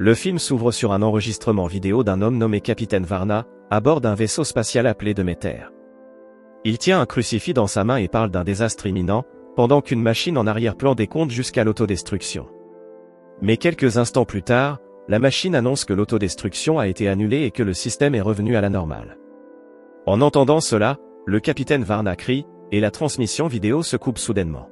Le film s'ouvre sur un enregistrement vidéo d'un homme nommé Capitaine Varna, à bord d'un vaisseau spatial appelé Demeter. Il tient un crucifix dans sa main et parle d'un désastre imminent, pendant qu'une machine en arrière-plan décompte jusqu'à l'autodestruction. Mais quelques instants plus tard, la machine annonce que l'autodestruction a été annulée et que le système est revenu à la normale. En entendant cela, le capitaine Varna crie, et la transmission vidéo se coupe soudainement.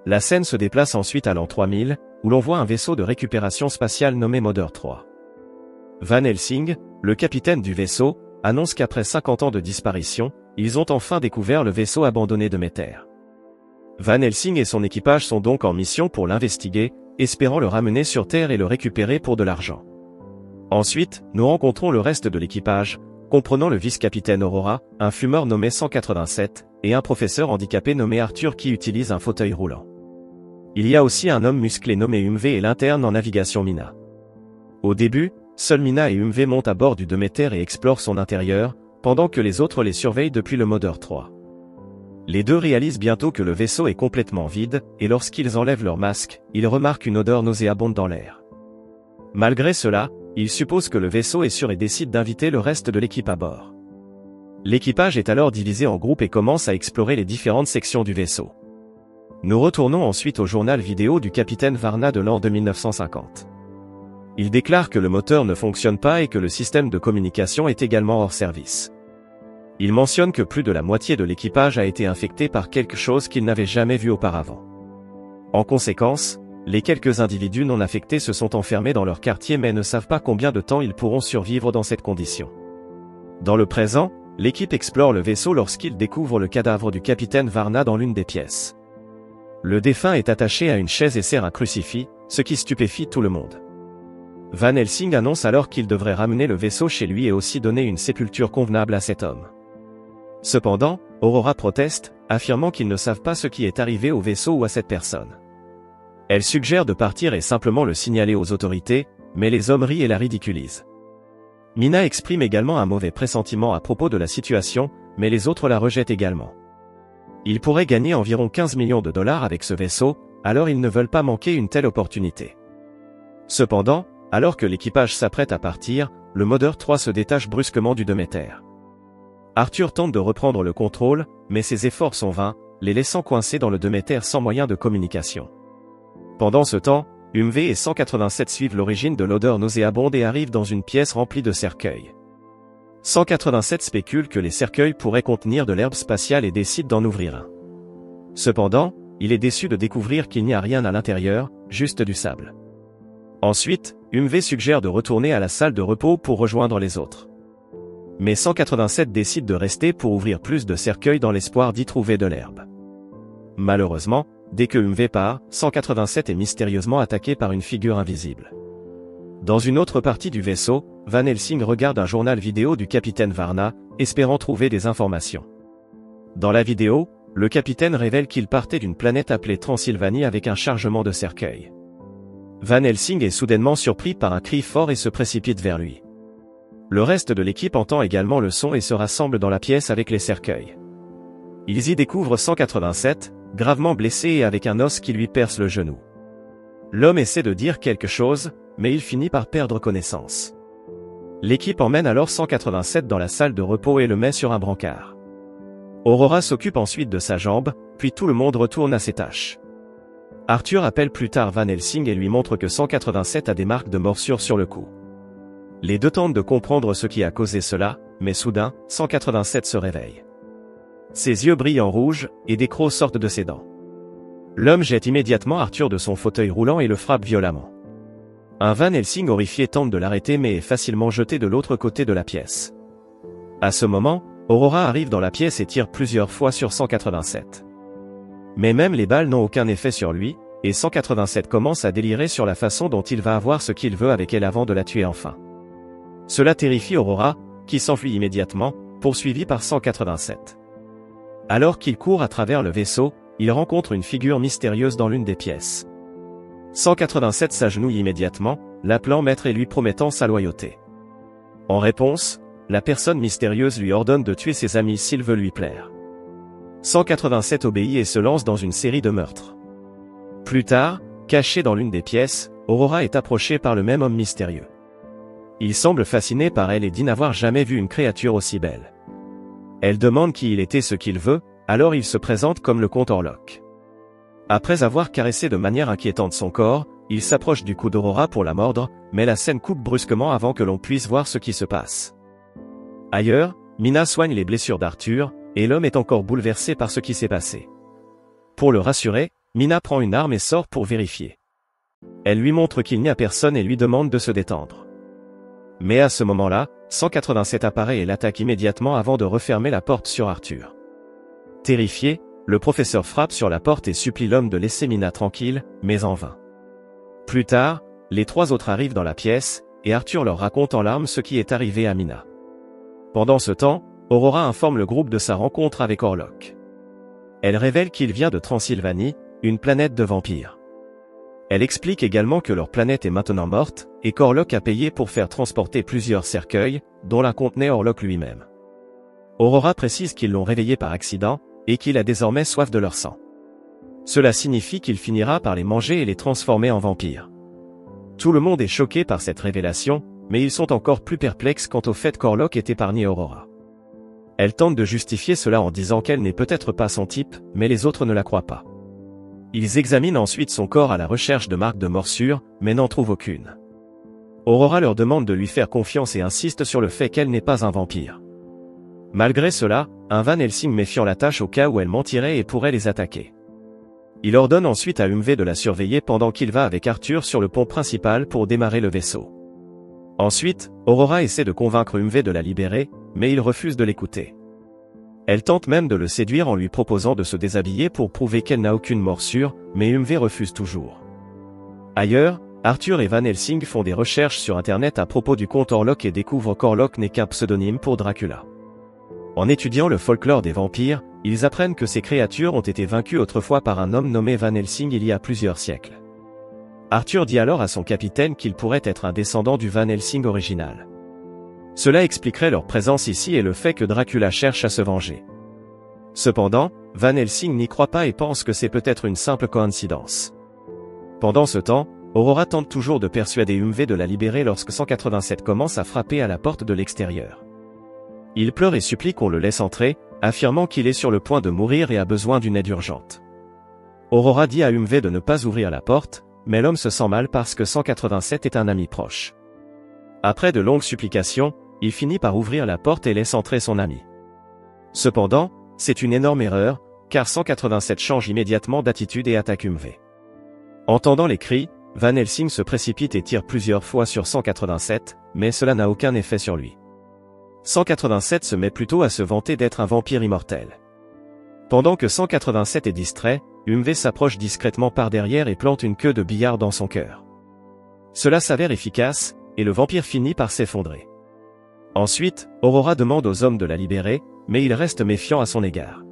La scène se déplace ensuite à l'an 3000, où l'on voit un vaisseau de récupération spatiale nommé Mother 3. Van Helsing, le capitaine du vaisseau, annonce qu'après 50 ans de disparition, ils ont enfin découvert le vaisseau abandonné de Demeter. Van Helsing et son équipage sont donc en mission pour l'investiguer, espérant le ramener sur Terre et le récupérer pour de l'argent. Ensuite, nous rencontrons le reste de l'équipage, comprenant le vice-capitaine Aurora, un fumeur nommé 187, et un professeur handicapé nommé Arthur qui utilise un fauteuil roulant. Il y a aussi un homme musclé nommé Umve et l'interne en navigation Mina. Au début, seuls Mina et Umve montent à bord du Demeter et explorent son intérieur, pendant que les autres les surveillent depuis le Mother 3. Les deux réalisent bientôt que le vaisseau est complètement vide, et lorsqu'ils enlèvent leur masque, ils remarquent une odeur nauséabonde dans l'air. Malgré cela, ils supposent que le vaisseau est sûr et décident d'inviter le reste de l'équipe à bord. L'équipage est alors divisé en groupes et commence à explorer les différentes sections du vaisseau. Nous retournons ensuite au journal vidéo du capitaine Varna de l'an 1950. Il déclare que le moteur ne fonctionne pas et que le système de communication est également hors service. Il mentionne que plus de la moitié de l'équipage a été infecté par quelque chose qu'il n'avait jamais vu auparavant. En conséquence, les quelques individus non affectés se sont enfermés dans leur quartier mais ne savent pas combien de temps ils pourront survivre dans cette condition. Dans le présent, l'équipe explore le vaisseau lorsqu'ils découvrent le cadavre du capitaine Varna dans l'une des pièces. Le défunt est attaché à une chaise et sert un crucifix, ce qui stupéfie tout le monde. Van Helsing annonce alors qu'il devrait ramener le vaisseau chez lui et aussi donner une sépulture convenable à cet homme. Cependant, Aurora proteste, affirmant qu'ils ne savent pas ce qui est arrivé au vaisseau ou à cette personne. Elle suggère de partir et simplement le signaler aux autorités, mais les hommes rient et la ridiculisent. Mina exprime également un mauvais pressentiment à propos de la situation, mais les autres la rejettent également. Ils pourraient gagner environ 15 millions de dollars avec ce vaisseau, alors ils ne veulent pas manquer une telle opportunité. Cependant, alors que l'équipage s'apprête à partir, le Mother 3 se détache brusquement du Demeter. Arthur tente de reprendre le contrôle, mais ses efforts sont vains, les laissant coincés dans le Demeter sans moyen de communication. Pendant ce temps, Umve et 187 suivent l'origine de l'odeur nauséabonde et arrivent dans une pièce remplie de cercueils. 187 spécule que les cercueils pourraient contenir de l'herbe spatiale et décide d'en ouvrir un. Cependant, il est déçu de découvrir qu'il n'y a rien à l'intérieur, juste du sable. Ensuite, Umve suggère de retourner à la salle de repos pour rejoindre les autres. Mais 187 décide de rester pour ouvrir plus de cercueils dans l'espoir d'y trouver de l'herbe. Malheureusement, dès que Umve part, 187 est mystérieusement attaqué par une figure invisible. Dans une autre partie du vaisseau, Van Helsing regarde un journal vidéo du capitaine Varna, espérant trouver des informations. Dans la vidéo, le capitaine révèle qu'il partait d'une planète appelée Transylvanie avec un chargement de cercueils. Van Helsing est soudainement surpris par un cri fort et se précipite vers lui. Le reste de l'équipe entend également le son et se rassemble dans la pièce avec les cercueils. Ils y découvrent 187, gravement blessé et avec un os qui lui perce le genou. L'homme essaie de dire quelque chose, mais il finit par perdre connaissance. L'équipe emmène alors 187 dans la salle de repos et le met sur un brancard. Aurora s'occupe ensuite de sa jambe, puis tout le monde retourne à ses tâches. Arthur appelle plus tard Van Helsing et lui montre que 187 a des marques de morsure sur le cou. Les deux tentent de comprendre ce qui a causé cela, mais soudain, 187 se réveille. Ses yeux brillent en rouge, et des crocs sortent de ses dents. L'homme jette immédiatement Arthur de son fauteuil roulant et le frappe violemment. Un Van Helsing horrifié tente de l'arrêter mais est facilement jeté de l'autre côté de la pièce. À ce moment, Aurora arrive dans la pièce et tire plusieurs fois sur 187. Mais même les balles n'ont aucun effet sur lui, et 187 commence à délirer sur la façon dont il va avoir ce qu'il veut avec elle avant de la tuer enfin. Cela terrifie Aurora, qui s'enfuit immédiatement, poursuivi par 187. Alors qu'il court à travers le vaisseau, il rencontre une figure mystérieuse dans l'une des pièces. 187 s'agenouille immédiatement, l'appelant maître et lui promettant sa loyauté. En réponse, la personne mystérieuse lui ordonne de tuer ses amis s'il veut lui plaire. 187 obéit et se lance dans une série de meurtres. Plus tard, caché dans l'une des pièces, Aurora est approchée par le même homme mystérieux. Il semble fasciné par elle et dit n'avoir jamais vu une créature aussi belle. Elle demande qui il était, ce qu'il veut, alors il se présente comme le comte Orlok. Après avoir caressé de manière inquiétante son corps, il s'approche du cou d'Aurora pour la mordre, mais la scène coupe brusquement avant que l'on puisse voir ce qui se passe. Ailleurs, Mina soigne les blessures d'Arthur, et l'homme est encore bouleversé par ce qui s'est passé. Pour le rassurer, Mina prend une arme et sort pour vérifier. Elle lui montre qu'il n'y a personne et lui demande de se détendre. Mais à ce moment-là, 187 apparaît et l'attaque immédiatement avant de refermer la porte sur Arthur. Terrifié, le professeur frappe sur la porte et supplie l'homme de laisser Mina tranquille, mais en vain. Plus tard, les trois autres arrivent dans la pièce, et Arthur leur raconte en larmes ce qui est arrivé à Mina. Pendant ce temps, Aurora informe le groupe de sa rencontre avec Orlok. Elle révèle qu'il vient de Transylvanie, une planète de vampires. Elle explique également que leur planète est maintenant morte, et qu'Orlok a payé pour faire transporter plusieurs cercueils, dont l'un contenait Orlok lui-même. Aurora précise qu'ils l'ont réveillé par accident, et qu'il a désormais soif de leur sang. Cela signifie qu'il finira par les manger et les transformer en vampires. Tout le monde est choqué par cette révélation, mais ils sont encore plus perplexes quant au fait qu'Orlok ait épargné Aurora. Elle tente de justifier cela en disant qu'elle n'est peut-être pas son type, mais les autres ne la croient pas. Ils examinent ensuite son corps à la recherche de marques de morsure, mais n'en trouvent aucune. Aurora leur demande de lui faire confiance et insiste sur le fait qu'elle n'est pas un vampire. Malgré cela, un Van Helsing méfiant la tâche au cas où elle mentirait et pourrait les attaquer. Il ordonne ensuite à Umve de la surveiller pendant qu'il va avec Arthur sur le pont principal pour démarrer le vaisseau. Ensuite, Aurora essaie de convaincre Umve de la libérer, mais il refuse de l'écouter. Elle tente même de le séduire en lui proposant de se déshabiller pour prouver qu'elle n'a aucune morsure, mais Umve refuse toujours. Ailleurs, Arthur et Van Helsing font des recherches sur Internet à propos du comte Orlok et découvrent qu'Orlok n'est qu'un pseudonyme pour Dracula. En étudiant le folklore des vampires, ils apprennent que ces créatures ont été vaincues autrefois par un homme nommé Van Helsing il y a plusieurs siècles. Arthur dit alors à son capitaine qu'il pourrait être un descendant du Van Helsing original. Cela expliquerait leur présence ici et le fait que Dracula cherche à se venger. Cependant, Van Helsing n'y croit pas et pense que c'est peut-être une simple coïncidence. Pendant ce temps, Aurora tente toujours de persuader Umve de la libérer lorsque 187 commence à frapper à la porte de l'extérieur. Il pleure et supplie qu'on le laisse entrer, affirmant qu'il est sur le point de mourir et a besoin d'une aide urgente. Aurora dit à Umve de ne pas ouvrir la porte, mais l'homme se sent mal parce que 187 est un ami proche. Après de longues supplications, il finit par ouvrir la porte et laisse entrer son ami. Cependant, c'est une énorme erreur, car 187 change immédiatement d'attitude et attaque Umve. Entendant les cris, Van Helsing se précipite et tire plusieurs fois sur 187, mais cela n'a aucun effet sur lui. 187 se met plutôt à se vanter d'être un vampire immortel. Pendant que 187 est distrait, Umve s'approche discrètement par derrière et plante une queue de billard dans son cœur. Cela s'avère efficace, et le vampire finit par s'effondrer. Ensuite, Aurora demande aux hommes de la libérer, mais il reste méfiant à son égard.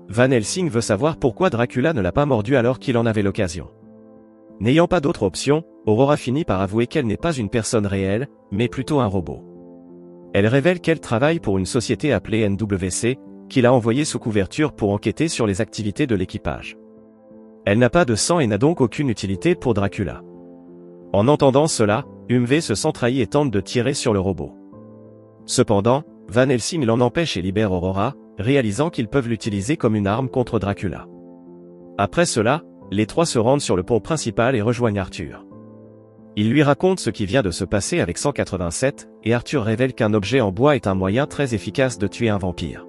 Van Helsing veut savoir pourquoi Dracula ne l'a pas mordu alors qu'il en avait l'occasion. N'ayant pas d'autre option, Aurora finit par avouer qu'elle n'est pas une personne réelle, mais plutôt un robot. Elle révèle qu'elle travaille pour une société appelée NWC, qu'il a envoyée sous couverture pour enquêter sur les activités de l'équipage. Elle n'a pas de sang et n'a donc aucune utilité pour Dracula. En entendant cela, Umve se sent trahi et tente de tirer sur le robot. Cependant, Van Helsing l'en empêche et libère Aurora, réalisant qu'ils peuvent l'utiliser comme une arme contre Dracula. Après cela, les trois se rendent sur le pont principal et rejoignent Arthur. Il lui raconte ce qui vient de se passer avec 187, et Arthur révèle qu'un objet en bois est un moyen très efficace de tuer un vampire.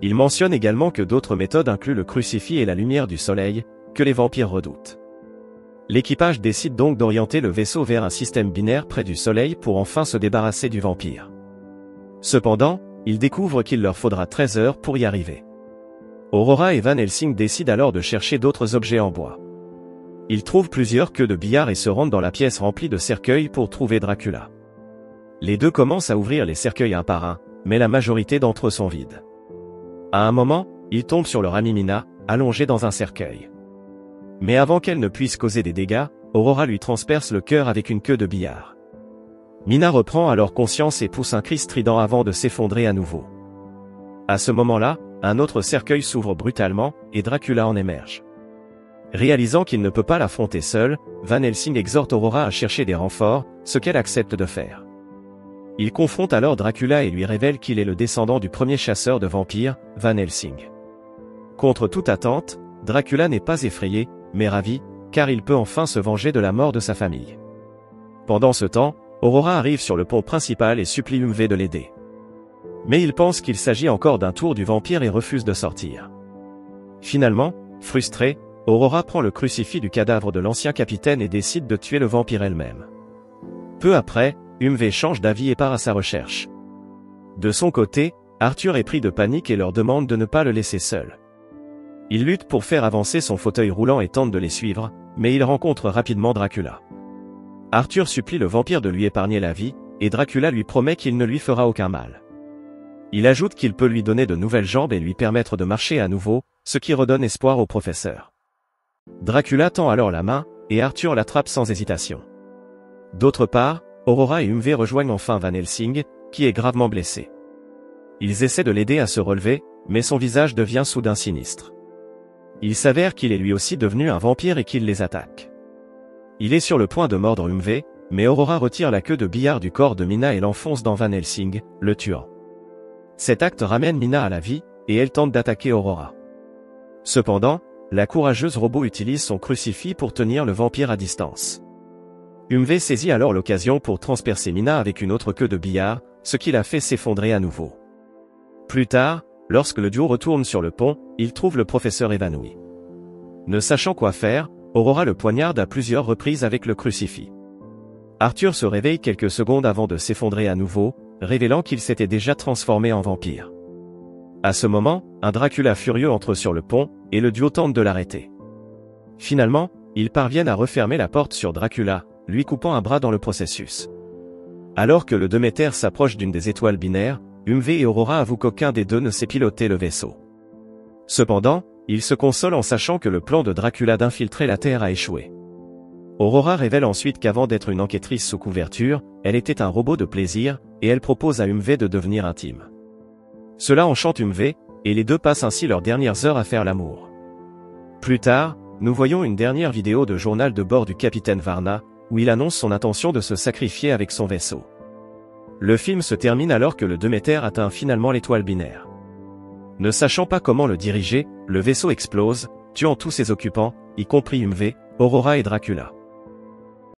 Il mentionne également que d'autres méthodes incluent le crucifix et la lumière du soleil, que les vampires redoutent. L'équipage décide donc d'orienter le vaisseau vers un système binaire près du soleil pour enfin se débarrasser du vampire. Cependant, ils découvrent qu'il leur faudra 13 heures pour y arriver. Aurora et Van Helsing décident alors de chercher d'autres objets en bois. Ils trouvent plusieurs queues de billard et se rendent dans la pièce remplie de cercueils pour trouver Dracula. Les deux commencent à ouvrir les cercueils un par un, mais la majorité d'entre eux sont vides. À un moment, ils tombent sur leur amie Mina, allongée dans un cercueil. Mais avant qu'elle ne puisse causer des dégâts, Aurora lui transperce le cœur avec une queue de billard. Mina reprend alors conscience et pousse un cri strident avant de s'effondrer à nouveau. À ce moment-là, un autre cercueil s'ouvre brutalement, et Dracula en émerge. Réalisant qu'il ne peut pas l'affronter seul, Van Helsing exhorte Aurora à chercher des renforts, ce qu'elle accepte de faire. Il confronte alors Dracula et lui révèle qu'il est le descendant du premier chasseur de vampires, Van Helsing. Contre toute attente, Dracula n'est pas effrayé, mais ravi, car il peut enfin se venger de la mort de sa famille. Pendant ce temps, Aurora arrive sur le pont principal et supplie Umve de l'aider. Mais il pense qu'il s'agit encore d'un tour du vampire et refuse de sortir. Finalement, frustrée, Aurora prend le crucifix du cadavre de l'ancien capitaine et décide de tuer le vampire elle-même. Peu après, Umve change d'avis et part à sa recherche. De son côté, Arthur est pris de panique et leur demande de ne pas le laisser seul. Il lutte pour faire avancer son fauteuil roulant et tente de les suivre, mais il rencontre rapidement Dracula. Arthur supplie le vampire de lui épargner la vie, et Dracula lui promet qu'il ne lui fera aucun mal. Il ajoute qu'il peut lui donner de nouvelles jambes et lui permettre de marcher à nouveau, ce qui redonne espoir au professeur. Dracula tend alors la main, et Arthur l'attrape sans hésitation. D'autre part, Aurora et Umve rejoignent enfin Van Helsing, qui est gravement blessé. Ils essaient de l'aider à se relever, mais son visage devient soudain sinistre. Il s'avère qu'il est lui aussi devenu un vampire et qu'il les attaque. Il est sur le point de mordre Umve, mais Aurora retire la queue de billard du corps de Mina et l'enfonce dans Van Helsing, le tuant. Cet acte ramène Mina à la vie, et elle tente d'attaquer Aurora. Cependant, la courageuse robot utilise son crucifix pour tenir le vampire à distance. Umve saisit alors l'occasion pour transpercer Mina avec une autre queue de billard, ce qui la fait s'effondrer à nouveau. Plus tard, lorsque le duo retourne sur le pont, il trouve le professeur évanoui. Ne sachant quoi faire, Aurora le poignarde à plusieurs reprises avec le crucifix. Arthur se réveille quelques secondes avant de s'effondrer à nouveau, révélant qu'il s'était déjà transformé en vampire. À ce moment, un Dracula furieux entre sur le pont, et le duo tente de l'arrêter. Finalement, ils parviennent à refermer la porte sur Dracula, lui coupant un bras dans le processus. Alors que le Déméter s'approche d'une des étoiles binaires, Umve et Aurora avouent qu'aucun des deux ne sait piloter le vaisseau. Cependant, ils se consolent en sachant que le plan de Dracula d'infiltrer la Terre a échoué. Aurora révèle ensuite qu'avant d'être une enquêtrice sous couverture, elle était un robot de plaisir, et elle propose à Umve de devenir intime. Cela enchante Umve, et les deux passent ainsi leurs dernières heures à faire l'amour. Plus tard, nous voyons une dernière vidéo de journal de bord du capitaine Varna, où il annonce son intention de se sacrifier avec son vaisseau. Le film se termine alors que le Déméter atteint finalement l'étoile binaire. Ne sachant pas comment le diriger, le vaisseau explose, tuant tous ses occupants, y compris Umve, Aurora et Dracula.